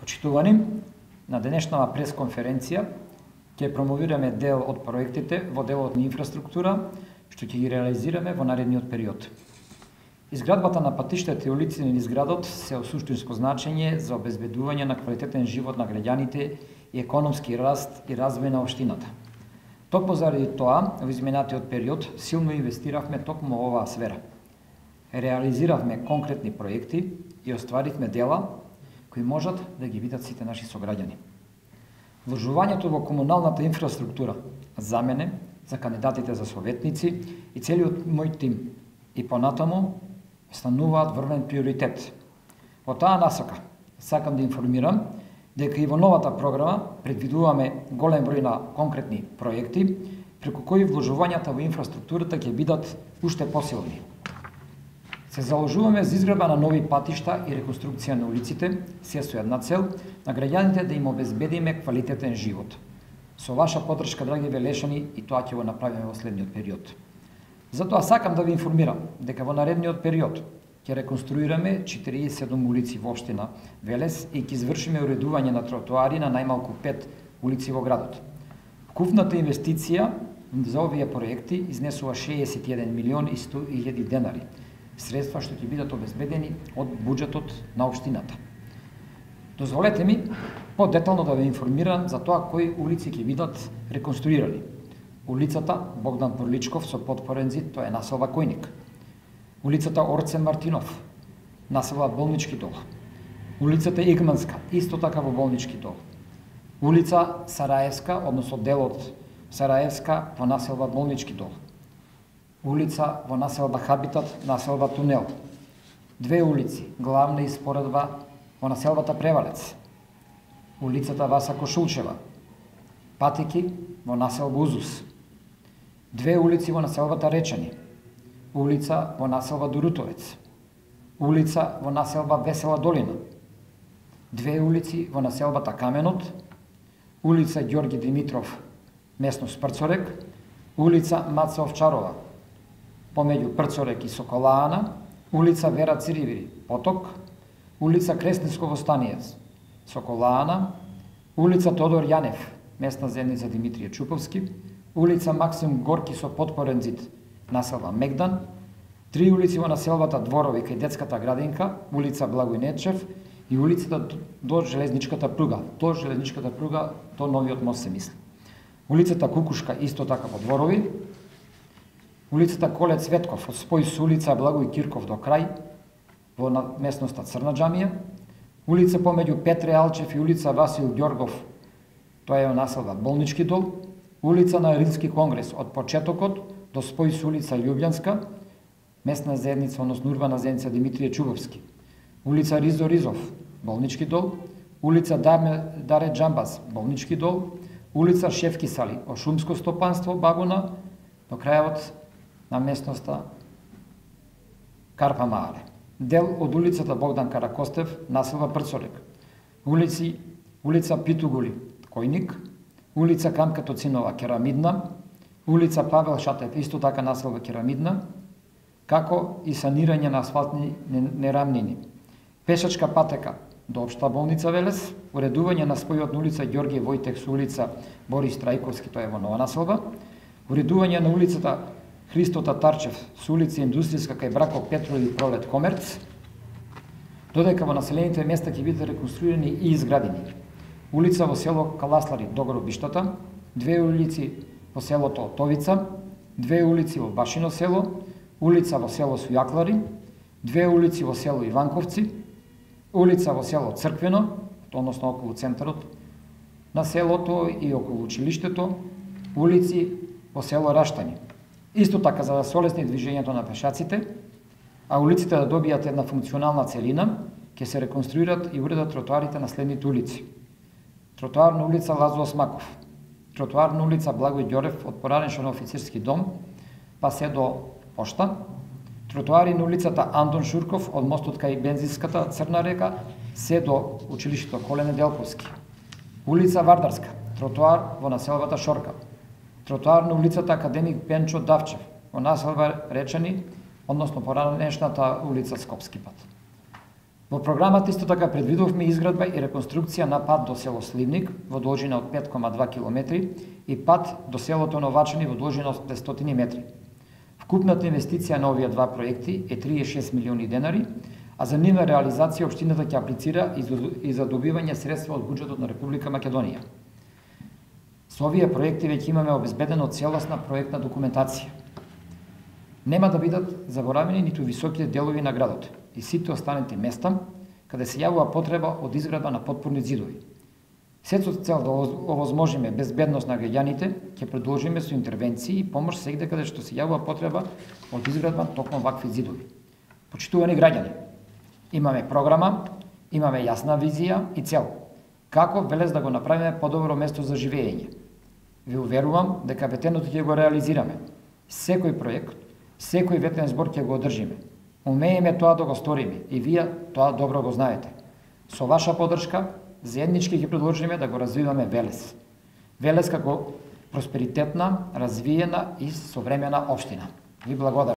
Почитувани, на денешнава пресконференција ќе промовираме дел од проектите во делот на инфраструктура, што ќе ги реализираме во наредниот период. Изградбата на патиштата и улиците низ градот се од суштинско значење за обезбедување на квалитетен живот на граѓаните и економски раст и развој на општината. Токму заради тоа, во изминатиот период силно инвестиравме токму во оваа сфера. Реализиравме конкретни проекти и остваривме дела кои можат да ги видат сите наши сограѓани. Вложувањето во комуналната инфраструктура за мене, за кандидатите за советници и целиот мој тим и понатаму стануваат врвен приоритет. Во таа насока сакам да информирам дека и во новата програма предвидуваме голем број на конкретни проекти преку кои вложувањата во инфраструктурата ќе бидат уште посилни. Се заложуваме за изградба на нови патишта и реконструкција на улиците, се со една цел на граѓаните да им обезбедиме квалитетен живот. Со ваша поддршка, драги велешани, и тоа ќе го направиме во следниот период. Затоа сакам да ви информирам дека во наредниот период ќе реконструираме 47 улици во општина Велес и ќе извршиме уредување на тротоари на најмалку 5 улици во градот. Вкупната инвестиција за овие проекти изнесува 61 милион и 100 илјади денари, средства што ќе бидат обезбедени од буџетот на општината. Дозволете ми подетално да ве информирам за тоа кои улици ќе бидат реконструирани. Улицата Богдан Порличков со подпорен зид, тоа е населба Којник. Улицата Орце Мартинов, населба Болнички дол. Улицата Игманска, исто така во Болнички дол. Улица Сараевска, односно делот Сараевска во населба Болнички дол. Улица во населба Хабитат, населба Тунел. Две улици, главна и споредба во населбата Превалец. Улицата Васа Кошулчева. Патики во населба Узус. Две улици во населбата Речани. Улица во населба Дурутовец. Улица во населба Весела Долина. Две улици во населбата Каменот. Улица Ѓорги Димитров, местност Прцорек. Улица Маца Овчарова, помеѓу Прцорек и Соколаана. Улица Вера Циривири, Поток. Улица Креснинско Востаниец, Соколаана. Улица Тодор Јанев, местна заедница Димитрije Чуповски. Улица Максим Горки со подпорен зид, населба Мегдан. Три улици во населбата Дворови кај детската градинка, улица Благој Нечев и улицата до железничката пруга. До железничката пруга, до новиот мост се мисли. Улицата Кукушка исто така во Дворови. Улицата Колет Светков од спој со улица Благој Кирков до крај во местноста Црна џамија. Улица помеѓу Петре Алчев и улица Васил Ѓоргов, тоа е населба Болнички дол. Улица на Рилски конгрес од почетокот до спој со улица Љубљанска, местна заедница, односно урбана заедница Димитрije Чуповски. Улица Ризо Ризов, Болнички дол. Улица Даре Џамбаз, Болнички дол. Улица Шефки Сали, од шумско стопанство Багуна до крајот на местноста Карпа Маале. Дел од улицата Богдан Каракостев, населба Прцорек. Улица Питугули, Којник. Улица Камка Тоцинова, Керамидна. Улица Павел Шатев, исто така населба Керамидна, како и санирање на асфалтни нерамнини. Пешачка патека до општа болница Велес, уредување на спојот на улица Ѓорѓе Војтек со улица Борис Трајковски, тоа е во нова населба, уредување на улицата Христо Татарчев со улица Индустријска кај Брако Петро и Пролет Комерц, додека во населените места ќе бидат реконструирани и изградени. Улица во село Каласлари до Гробиштата, две улици во селото Отовица, две улици во Башино село, улица во село Сујаклари, две улици во село Иванковци, улица во село Црквено, односно околу центарот на селото и околу училиштето, улици во село Раштани. Исто така за да се олесни движењето на пешаците, а улиците да добијат една функционална целина, ќе се реконструират и уредат тротоарите на следните улици. Тротоар на улица Лазо Осмаков, тротоар на улица Благој Ѓорев од Поранешен офицерски дом, па се до пошта, тротоари на улицата Антон Шурков од мостот кај бензинската Црна река, се до училиштето Колене Делковски. Улица Вардарска, тротоар во населбата Шорка. Тротоар на улицата Академик Пенчо Давчев, во населба Речани, односно поранешната улица Скопски пат. Во програмата исто така предвидовме изградба и реконструкција на пат до село Сливник во должина од 5,2 км и пат до селото Новачани во должина од 500 метри. Вкупната инвестиција на овие два проекти е 36 милиони денари, а за нивна реализација општината ќе аплицира и за добивање средства од буџетот на Република Македонија. Со овие проекти веќе имаме обезбедено целосна проектна документација. Нема да бидат заборавени ниту високите делови на градот и сите останати места каде се јавува потреба од изградба на потпорни ѕидови. Се со цел да овозможиме безбедност на граѓаните, ќе продолжиме со интервенции и помош сегде каде што се јавува потреба од изградба токму вакви ѕидови. Почитувани граѓани, имаме програма, имаме јасна визија и цел. Како велес да го направиме подобро место за живење? Ви уверувам дека ветеното ќе го реализираме. Секој проект, секој ветен збор ќе го одржиме. Умееме тоа да го сториме и вие тоа добро го знаете. Со ваша подршка, заеднички ќе продолжиме да го развиваме Велес. Велес како просперитетна, развиена и современа општина. Ви благодарам.